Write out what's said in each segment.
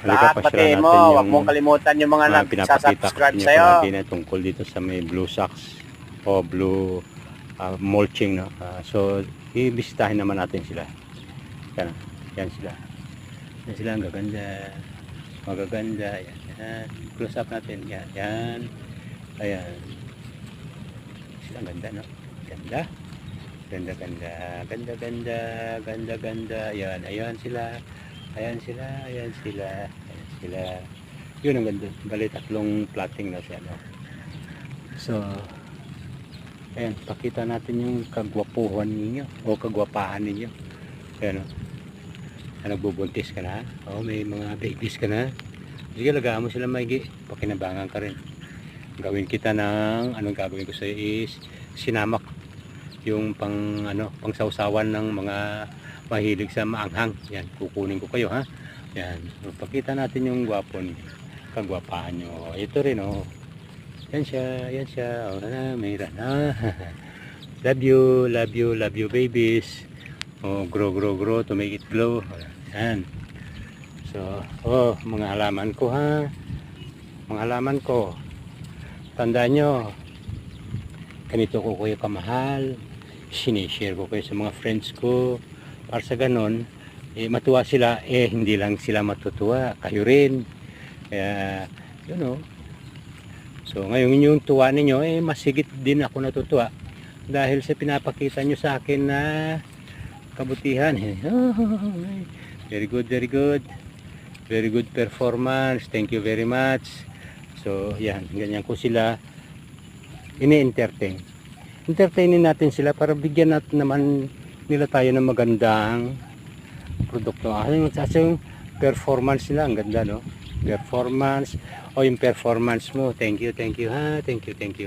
Lahat batiin mo, huwag mong kalimutan yung mga nagsasubscribe sa'yo. Pinapakita ko tungkol dito sa may blue socks o blue mulching, no? So ibisitahin naman natin sila. Yan sila. Yan sila, ang gaganda. Magaganda. Yan. Close up natin. Yan. Ayan. Sila, ang ganda, no? Ganda. Ganda. Ayan sila. Yun ang ganda. Bali, tatlong plating na siya, no? So, ayan, pakita natin yung kagwapuhan ninyo o kagwapahan ninyo. Ayan, no? Nagbubuntis ka na, may mga babies ka na. Sige, lagaan mo sila maigi, pakinabangan ka rin. Gawin kita ng, anong gagawin ko sa'yo is sinamak yung pang sausawan ng mga mahilig sa maanghang. Yan, kukunin ko kayo, ha. Yan, pakita natin yung gwapon, kagwapahan nyo. Ito rin, yan siya. Mayroon na. Love you babies. Grow to make it glow. Yan. So, mga halaman ko, ha. Mga halaman ko. Tandaan nyo, ganito ko kayo kamahal. Sinishare ko kayo sa mga friends ko. Para sa ganon, matuwa sila. Hindi lang sila matutuwa, kayo rin. Kaya, so ngayon yung tuwa ninyo, mas higit din ako natutuwa. Dahil sa pinapakita nyo sa akin na kabutihan. Very good performance. Thank you very much. So yan, ganyan ko sila entertainin natin sila para bigyan natin naman nila tayo ng magandang produkto. Yung performance nila, ang ganda, no? Yung performance mo. Thank you, ha. Thank you.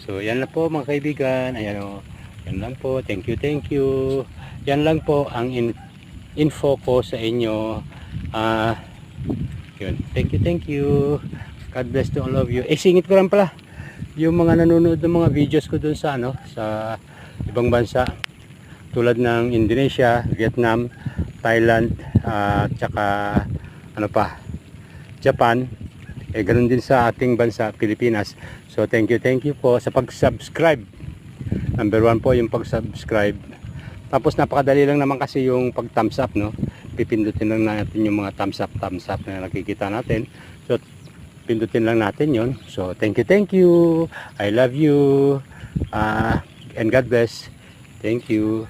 So yan lang po, mga kaibigan. Ayan, yan lang po. Thank you. Yan lang po ang info ko sa inyo. Yun. Thank you. God bless to all of you. Singit ko lang pala yung mga nanonood ng mga videos ko dun sa sa ibang bansa tulad ng Indonesia, Vietnam, Thailand, tsaka Japan. Ganun din sa ating bansa, Pilipinas. So thank you po sa pag-subscribe. Number 1 po yung pag-subscribe. Tapos napakadali lang naman kasi yung pag-thumbs up, no? Pipindutin lang natin yung mga thumbs up na nakikita natin. So pindutin lang natin yon. So thank you. I love you. And God bless. Thank you.